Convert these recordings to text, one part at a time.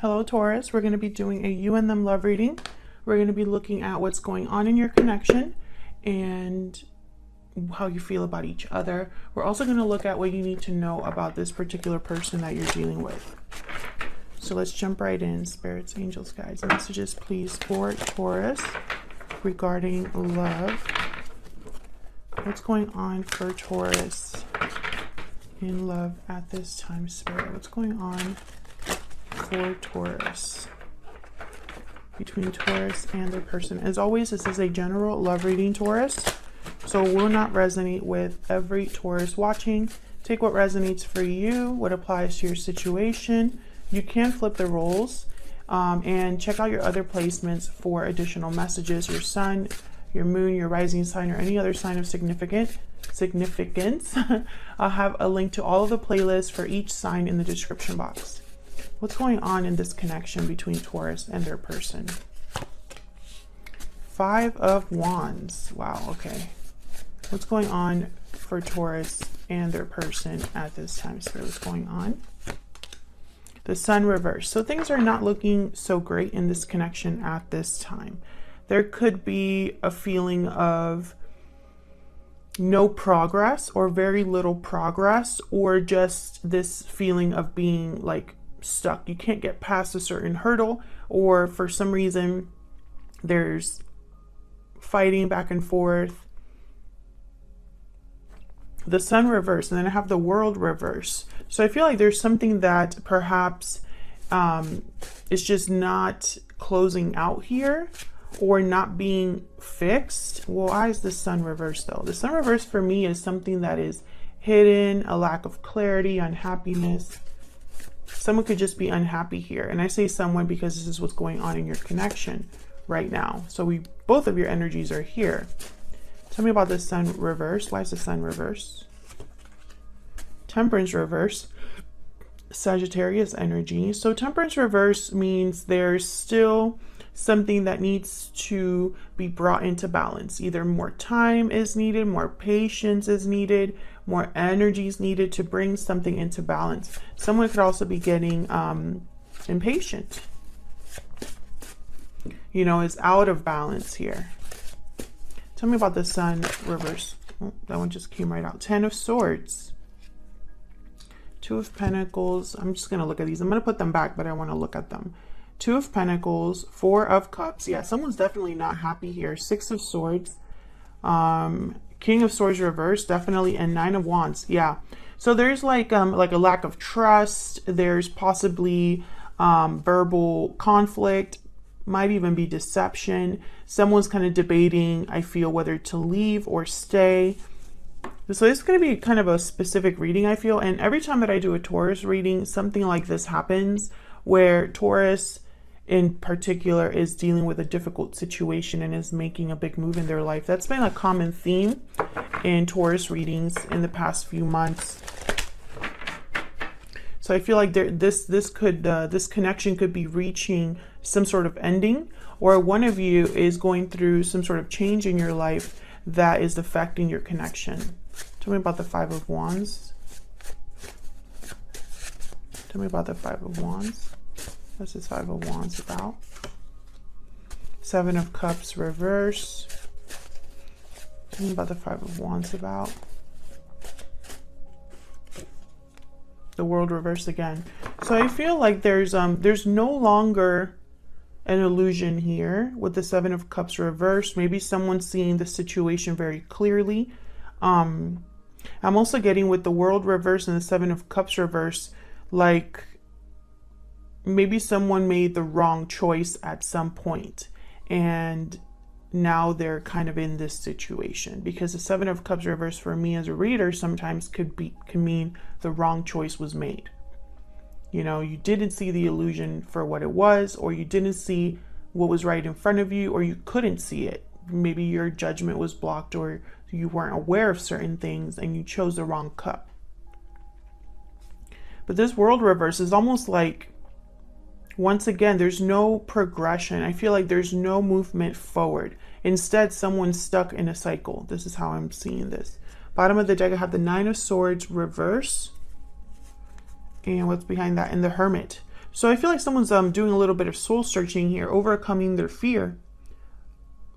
Hello, Taurus. We're going to be doing a you and them love reading. We're going to be looking at what's going on in your connection and how you feel about each other. We're also going to look at what you need to know about this particular person that you're dealing with. So let's jump right in. Spirits, angels, guides, messages, please, for Taurus regarding love. What's going on for Taurus in love at this time, Spirit? What's going on for Taurus, between Taurus and their person? As always, this is a general love reading, Taurus, so will not resonate with every Taurus watching. Take what resonates for you, what applies to your situation. You can flip the roles and check out your other placements for additional messages. Your sun, your moon, your rising sign, or any other sign of significance. I'll have a link to all of the playlists for each sign in the description box. What's going on in this connection between Taurus and their person? Five of Wands. Wow, okay. What's going on for Taurus and their person at this time, Spirit? What's going on? The Sun reversed. So things are not looking so great in this connection at this time. There could be a feeling of no progress or very little progress, or just this feeling of being like stuck. You can't get past a certain hurdle, or for some reason there's fighting back and forth. The Sun reverse, and then I have the World reverse. So I feel like there's something that perhaps is just not closing out here, or not being fixed. Well, why is the Sun reverse though? The Sun reverse for me is something that is hidden, a lack of clarity, unhappiness. Someone could just be unhappy here. And I say someone because this is what's going on in your connection right now. So both of your energies are here. Tell me about the Sun reverse. Why is the Sun reverse? Temperance reverse. Sagittarius energy. So Temperance reverse means there's still something that needs to be brought into balance. Either more time is needed, more patience is needed, more energy is needed to bring something into balance. Someone could also be getting impatient. You know, is out of balance here. Tell me about the Sun reverse. Oh, that one just came right out. 10 of Swords. 2 of Pentacles. I'm just going to look at these. I'm going to put them back, but I want to look at them. 2 of Pentacles, 4 of Cups. Yeah, someone's definitely not happy here. 6 of Swords, King of Swords reversed, definitely, and 9 of Wands. Yeah, so there's like a lack of trust. There's possibly verbal conflict, might even be deception. Someone's kind of debating, I feel, whether to leave or stay. So it's going to be kind of a specific reading, I feel. And every time that I do a Taurus reading, something like this happens, where Taurus in particular is dealing with a difficult situation and is making a big move in their life. That's been a common theme in Taurus readings in the past few months. So I feel like this connection could be reaching some sort of ending, or one of you is going through some sort of change in your life that is affecting your connection. Tell me about the 5 of Wands. Tell me about the 5 of Wands. What's this 5 of Wands about? 7 of Cups reverse. Tell me about the 5 of Wands about. The World reverse again. So I feel like there's no longer an illusion here with the 7 of Cups reverse. Maybe someone's seeing the situation very clearly. I'm also getting with the World reverse and the 7 of Cups reverse, like maybe someone made the wrong choice at some point and now they're kind of in this situation, because the 7 of Cups reverse for me as a reader sometimes can mean the wrong choice was made. You know, you didn't see the illusion for what it was, or you didn't see what was right in front of you, or you couldn't see it. Maybe your judgment was blocked, or you weren't aware of certain things and you chose the wrong cup. But this World reverse is almost like, once again, there's no progression. I feel like there's no movement forward. Instead, someone's stuck in a cycle. This is how I'm seeing this. Bottom of the deck, I have the 9 of Swords reverse. And what's behind that? And the Hermit. So I feel like someone's doing a little bit of soul searching here, overcoming their fear.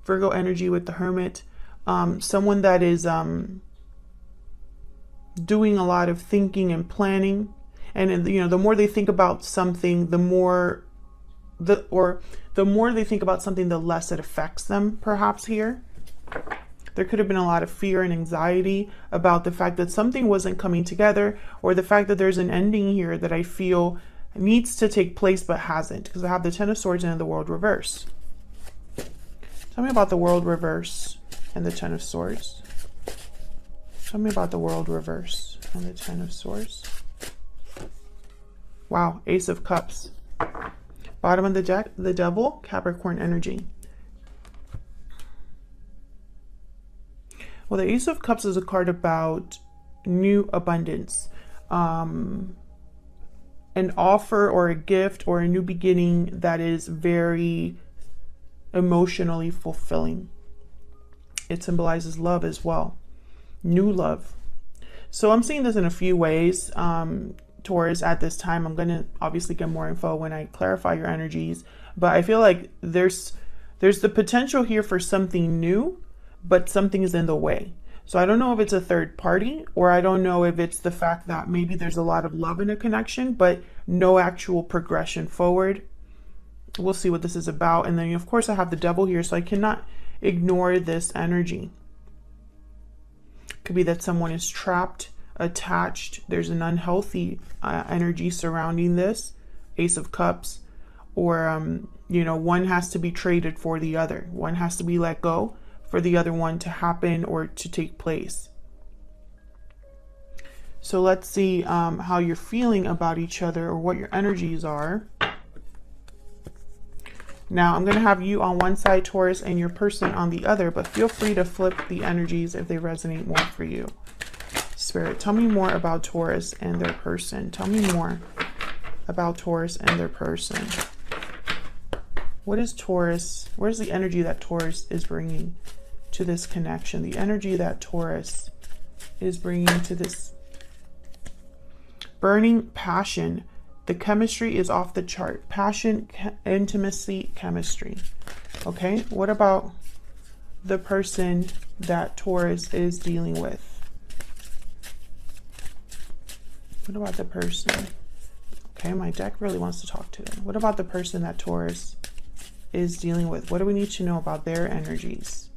Virgo energy with the Hermit. Someone that is doing a lot of thinking and planning. And you know, the more they think about something, the more the more they think about something, the less it affects them, perhaps here. There could have been a lot of fear and anxiety about the fact that something wasn't coming together, or the fact that there's an ending here that I feel needs to take place but hasn't, because I have the Ten of Swords and the World reverse. Tell me about the World reverse and the Ten of Swords. Tell me about the World reverse and the Ten of Swords. Wow, Ace of Cups. Bottom of the deck, the Devil, Capricorn energy. Well, the Ace of Cups is a card about new abundance, an offer or a gift or a new beginning that is very emotionally fulfilling. It symbolizes love as well, new love. So I'm seeing this in a few ways. Taurus, at this time, I'm going to obviously get more info when I clarify your energies, but I feel like there's the potential here for something new, but something is in the way. So I don't know if it's a third party, or I don't know if it's the fact that maybe there's a lot of love in a connection, but no actual progression forward. We'll see what this is about. And then, of course, I have the Devil here, so I cannot ignore this energy. Could be that someone is trapped, attached. There's an unhealthy energy surrounding this Ace of Cups, or you know, one has to be traded for the other. One has to be let go for the other one to happen or to take place. So let's see how you're feeling about each other, or what your energies are. Now I'm going to have you on one side, Taurus, and your person on the other, but feel free to flip the energies if they resonate more for you. Spirit, tell me more about Taurus and their person. Tell me more about Taurus and their person. What is Taurus? Where's the energy that Taurus is bringing to this connection? The energy that Taurus is bringing to this burning passion. The chemistry is off the chart. Passion, intimacy, chemistry. Okay, what about the person that Taurus is dealing with? What about the person? Okay, my deck really wants to talk to them. What about the person that Taurus is dealing with? What do we need to know about their energies?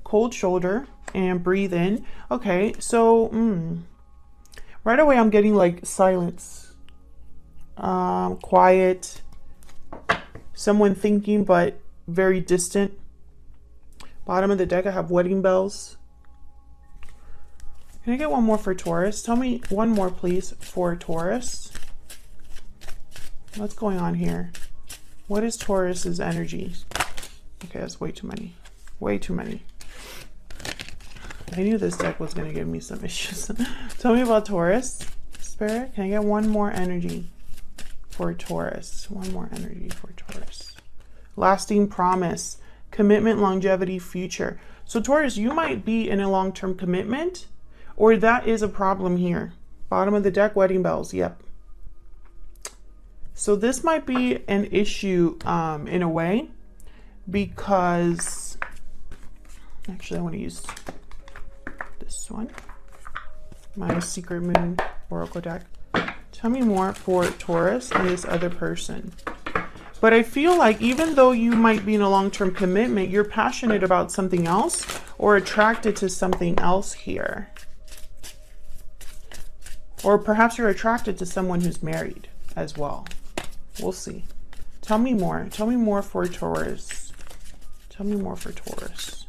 Cold shoulder and breathe in. Okay, so right away I'm getting like silence, quiet, someone thinking but very distant. Bottom of the deck I have wedding bells. Can I get one more for Taurus? Tell me one more, please, for Taurus. What's going on here? What is Taurus's energy? Okay, that's way too many. Way too many. I knew this deck was going to give me some issues. Tell me about Taurus. Spirit, can I get one more energy for Taurus? One more energy for Taurus. Lasting promise. Commitment, longevity, future. So Taurus, you might be in a long-term commitment, or that is a problem here. Bottom of the deck, wedding bells. Yep. So this might be an issue in a way, because actually I want to use this one, my Secret Moon Oracle deck. Tell me more for Taurus and this other person. But I feel like even though you might be in a long-term commitment, you're passionate about something else or attracted to something else here. Or perhaps you're attracted to someone who's married as well. We'll see. Tell me more. Tell me more for Taurus. Tell me more for Taurus.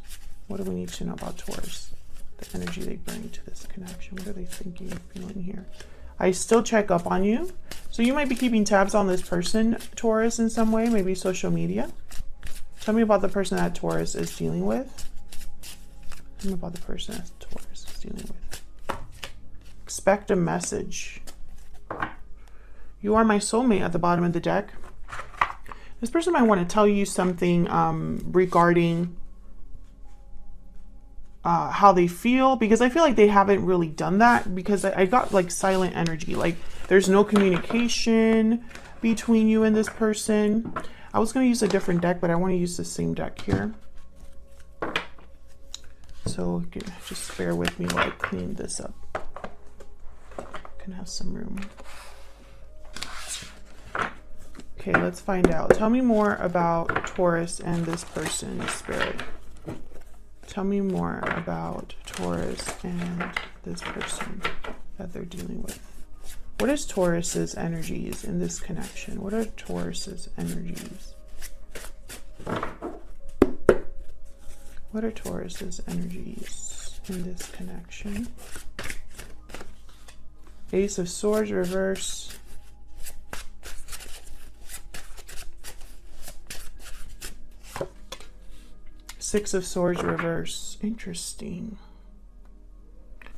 What do we need to know about Taurus? The energy they bring to this connection. What are they thinking and feeling here? I still check up on you. So you might be keeping tabs on this person, Taurus, in some way. Maybe social media. Tell me about the person that Taurus is dealing with. Tell me about the person that Taurus is dealing with. Expect a message. You are my soulmate at the bottom of the deck. This person might want to tell you something regarding how they feel, because I feel like they haven't really done that, because I got like silent energy, like there's no communication between you and this person. I was going to use a different deck, but I want to use the same deck here. So just bear with me while I clean this up. Can have some room. Okay, let's find out. Tell me more about Taurus and this person, Spirit. Tell me more about Taurus and this person that they're dealing with. What is Taurus's energies in this connection? What are Taurus's energies? What are Taurus's energies in this connection? Ace of Swords reverse. Six of Swords reverse. Interesting.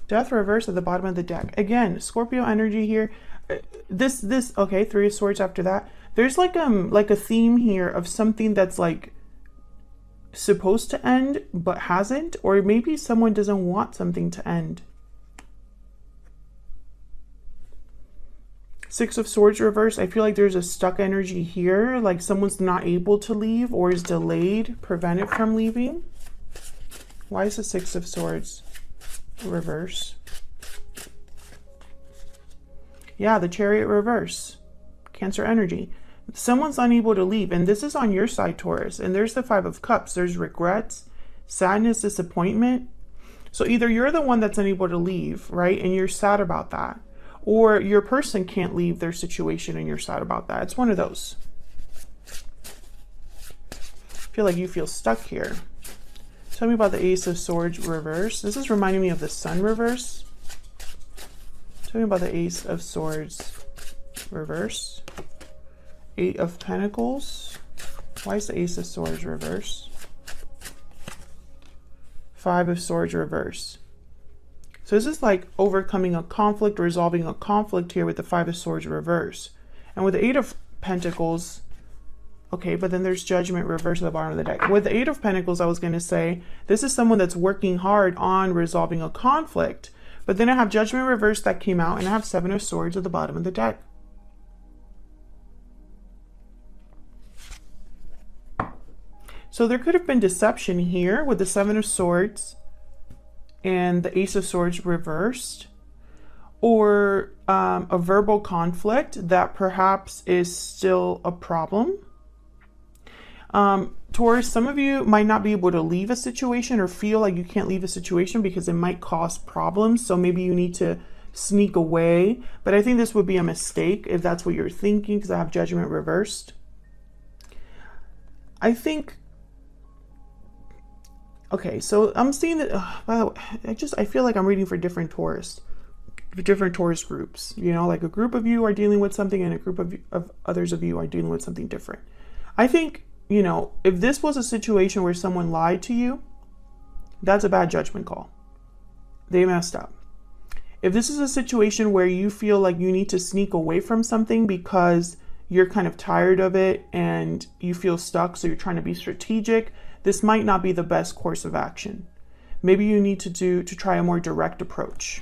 Death reverse at the bottom of the deck. Again, Scorpio energy here. Okay, Three of Swords after that. There's like a theme here of something that's like supposed to end but hasn't, or maybe someone doesn't want something to end. Six of Swords reverse. I feel like there's a stuck energy here, like someone's not able to leave or is delayed, prevented from leaving. Why is the Six of Swords reverse? Yeah, the Chariot reverse. Cancer energy. Someone's unable to leave, and this is on your side, Taurus. And there's the Five of Cups. There's regrets, sadness, disappointment. So either you're the one that's unable to leave, right, and you're sad about that, or your person can't leave their situation and you're sad about that. It's one of those. I feel like you feel stuck here. Tell me about the Ace of Swords reverse. This is reminding me of the Sun reverse. Tell me about the Ace of Swords reverse. Eight of Pentacles. Why is the Ace of Swords reverse? Five of Swords reverse. So this is like overcoming a conflict, resolving a conflict here with the Five of Swords reverse. And with the Eight of Pentacles, okay, but then there's Judgment reverse at the bottom of the deck. With the Eight of Pentacles, I was going to say, this is someone that's working hard on resolving a conflict. But then I have Judgment reverse that came out, and I have Seven of Swords at the bottom of the deck. So there could have been deception here with the Seven of Swords and the Ace of Swords reversed, or a verbal conflict that perhaps is still a problem. Taurus, some of you might not be able to leave a situation or feel like you can't leave a situation because it might cause problems. So maybe you need to sneak away. But I think this would be a mistake if that's what you're thinking, because I have Judgment reversed. I think... Okay, so I'm seeing that, by the way, I feel like I'm reading for different Taurus groups. You know, like a group of you are dealing with something and a group of others of you are dealing with something different. I think, you know, if this was a situation where someone lied to you, that's a bad judgment call. They messed up. If this is a situation where you feel like you need to sneak away from something because you're kind of tired of it and you feel stuck, so you're trying to be strategic, this might not be the best course of action. Maybe you need to try a more direct approach.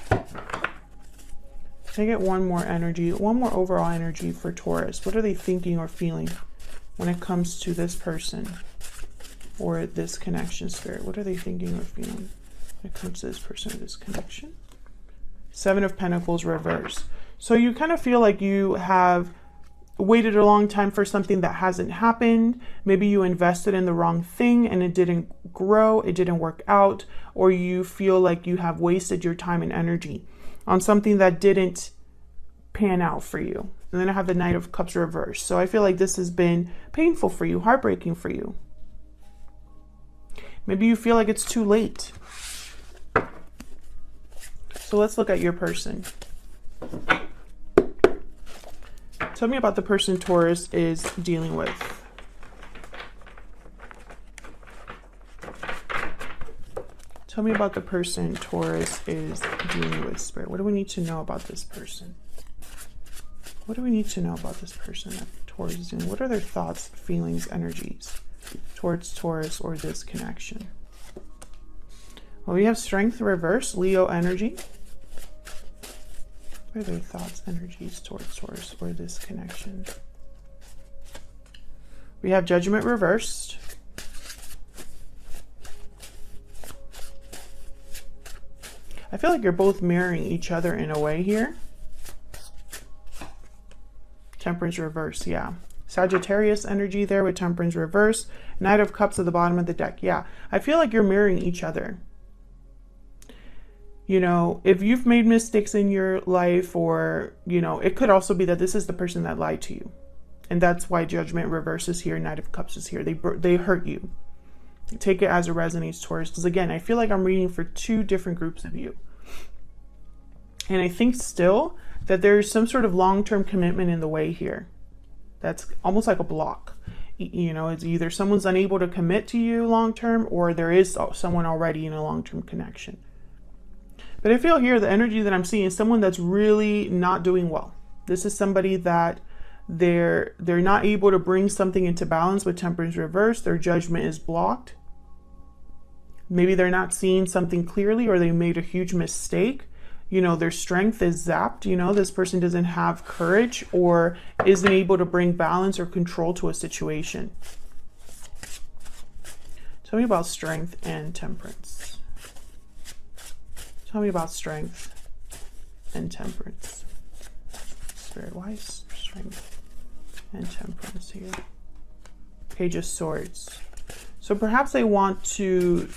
Can I get one more energy, one more overall energy for Taurus? What are they thinking or feeling when it comes to this person or this connection, Spirit? What are they thinking or feeling when it comes to this person or this connection? Seven of Pentacles reverse. So you kind of feel like you have waited a long time for something that hasn't happened. Maybe you invested in the wrong thing and it didn't grow, it didn't work out, or you feel like you have wasted your time and energy on something that didn't pan out for you. And then I have the Knight of Cups reversed. So I feel like this has been painful for you, heartbreaking for you. Maybe you feel like it's too late. So let's look at your person. Tell me about the person Taurus is dealing with. Tell me about the person Taurus is dealing with, Spirit. What do we need to know about this person? What do we need to know about this person that Taurus is dealing with? What are their thoughts, feelings, energies towards Taurus or this connection? Well, we have Strength reverse, Leo energy. What are their thoughts, energies towards Taurus or this connection? We have Judgment reversed. I feel like you're both mirroring each other in a way here. Temperance reverse, yeah. Sagittarius energy there with Temperance reverse. Knight of Cups at the bottom of the deck, yeah. I feel like you're mirroring each other. You know, if you've made mistakes in your life, or, you know, it could also be that this is the person that lied to you. And that's why Judgment reverse is here, Knight of Cups is here. They hurt you. Take it as it resonates, Taurus. Because again, I feel like I'm reading for two different groups of you. And I think still that there's some sort of long-term commitment in the way here. That's almost like a block. You know, it's either someone's unable to commit to you long-term, or there is someone already in a long-term connection. But I feel here the energy that I'm seeing is someone that's really not doing well. This is somebody that they're not able to bring something into balance with Temperance reverse. Their judgment is blocked. Maybe they're not seeing something clearly, or they made a huge mistake. You know, their strength is zapped. You know, this person doesn't have courage or isn't able to bring balance or control to a situation. Tell me about Strength and Temperance. Tell me about Strength and Temperance. Spirit, why is Strength and Temperance here? Page of Swords. So perhaps they want to,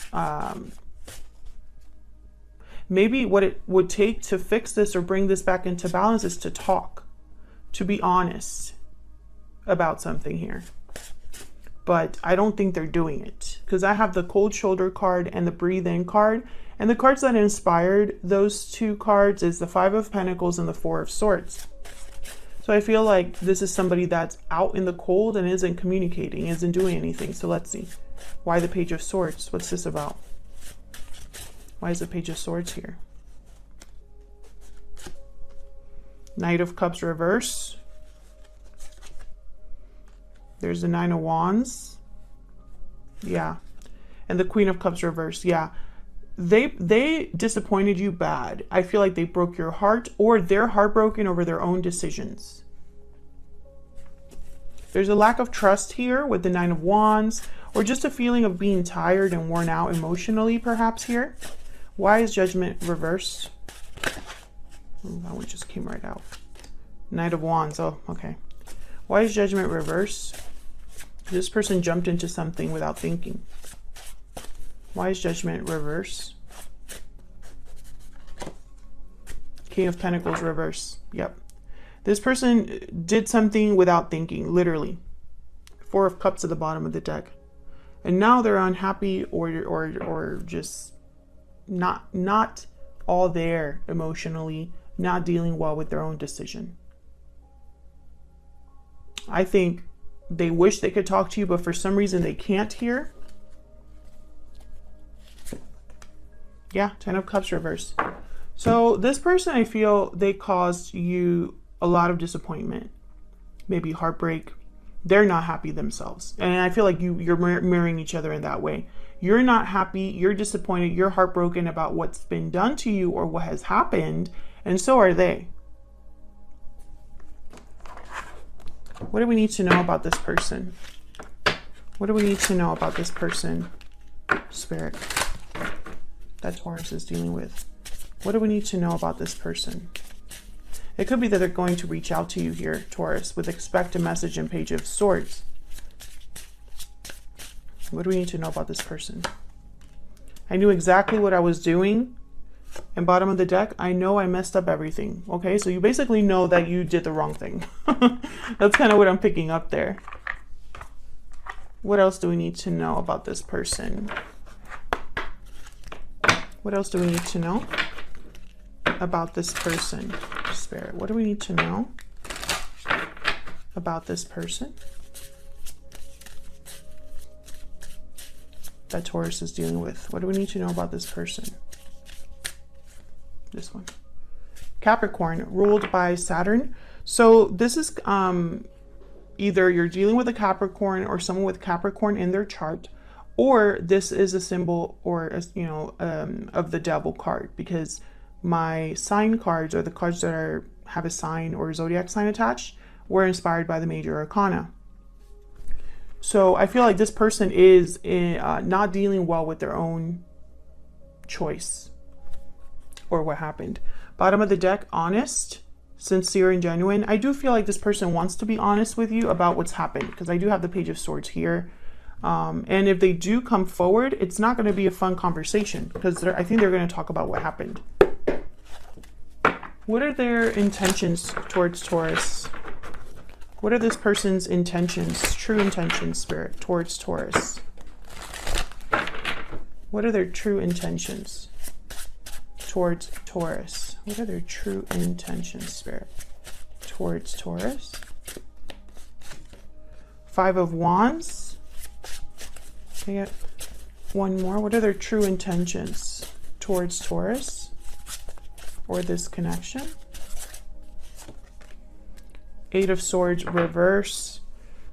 maybe what it would take to fix this or bring this back into balance is to talk, to be honest about something here. But I don't think they're doing it, because I have the Cold Shoulder card and the Breathe In card. And the cards that inspired those two cards is the Five of Pentacles and the Four of Swords. So I feel like this is somebody that's out in the cold and isn't communicating, isn't doing anything. So let's see. Why the Page of Swords? What's this about? Why is the Page of Swords here? Knight of Cups reverse. There's the Nine of Wands. Yeah. And the Queen of Cups reverse. Yeah. They disappointed you bad. I feel like they broke your heart, or they're heartbroken over their own decisions. There's a lack of trust here with the Nine of Wands, or just a feeling of being tired and worn out emotionally perhaps here. Why is Judgment reversed? Oh, that one just came right out. Knight of Wands. Oh, okay. Why is Judgment reversed? This person jumped into something without thinking. Why is Judgment reverse? King of Pentacles reverse. Yep. This person did something without thinking, literally. Four of Cups at the bottom of the deck. And now they're unhappy, or just not all there emotionally, not dealing well with their own decision. I think they wish they could talk to you, but for some reason they can't here. Yeah, Ten of Cups reverse. So this person, I feel they caused you a lot of disappointment, maybe heartbreak. They're not happy themselves. And I feel like you're mirroring each other in that way. You're not happy, you're disappointed, you're heartbroken about what's been done to you or what has happened, and so are they. What do we need to know about this person? What do we need to know about this person, Spirit, that Taurus is dealing with? What do we need to know about this person? It could be that they're going to reach out to you here, Taurus, with expect a message and Page of Swords. What do we need to know about this person? I knew exactly what I was doing. And bottom of the deck, I know I messed up everything. Okay, so you basically know that you did the wrong thing. That's kind of what I'm picking up there. What else do we need to know about this person? What else do we need to know about this person, Spirit? What do we need to know about this person that Taurus is dealing with? What do we need to know about this person? This one. Capricorn, ruled by Saturn. So this is either you're dealing with a Capricorn or someone with Capricorn in their chart, or this is a symbol or of the devil card, because my sign cards, or the cards that have a sign or a zodiac sign attached, were inspired by the major arcana. So I feel like this person is not dealing well with their own choice or what happened. Bottom of the deck, honest, sincere, and genuine. I do feel like this person wants to be honest with you about what's happened, because I do have the Page of Swords here. And if they do come forward, it's not going to be a fun conversation, because I think they're going to talk about what happened. What are their intentions towards Taurus? What are this person's intentions, true intentions, Spirit, towards Taurus? What are their true intentions towards Taurus? What are their true intentions, Spirit, towards Taurus? Five of Wands. Can I get one more? What are their true intentions towards Taurus or this connection? Eight of Swords reverse,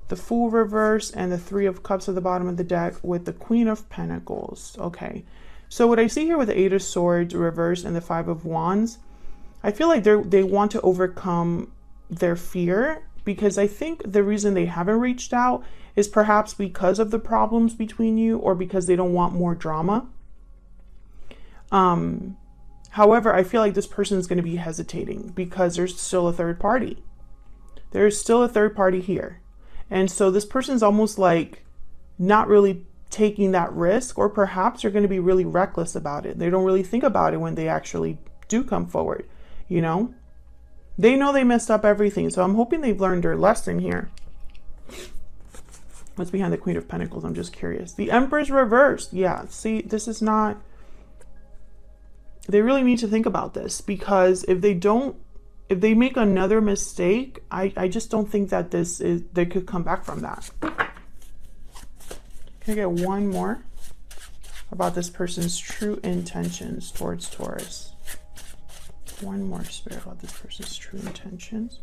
the Fool reverse, and the Three of Cups at the bottom of the deck with the Queen of Pentacles. Okay, so what I see here with the Eight of Swords reverse and the Five of Wands, I feel like they want to overcome their fear, because I think the reason they haven't reached out is perhaps because of the problems between you, or because they don't want more drama. However, I feel like this person is going to be hesitating because there's still a third party. There's still a third party here. And so this person's almost like not really taking that risk, or perhaps they're going to be really reckless about it. They don't really think about it when they actually do come forward, you know? They know they messed up everything. So I'm hoping they've learned their lesson here. What's behind the Queen of Pentacles? I'm just curious. The Empress reversed. Yeah, see, this is not... They really need to think about this, because if they make another mistake, I just don't think that they could come back from that. Can I get one more about this person's true intentions towards Taurus? One more, Spirit, about this person's true intentions.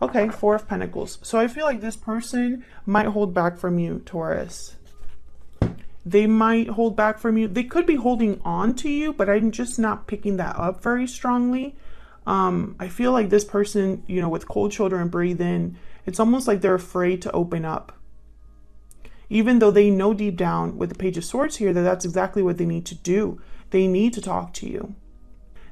Okay, Four of Pentacles. So I feel like this person might hold back from you, Taurus. They might hold back from you. They could be holding on to you, but I'm just not picking that up very strongly. I feel like this person, you know, with cold shoulder and breathe in, it's almost like they're afraid to open up. Even though they know deep down with the Page of Swords here that that's exactly what they need to do. They need to talk to you.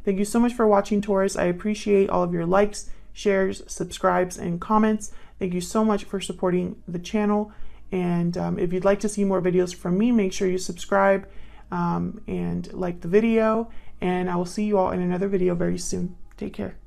Thank you so much for watching, Taurus. I appreciate all of your likes, shares, subscribes, and comments. Thank you so much for supporting the channel. And if you'd like to see more videos from me, make sure you subscribe and like the video. And I will see you all in another video very soon. Take care.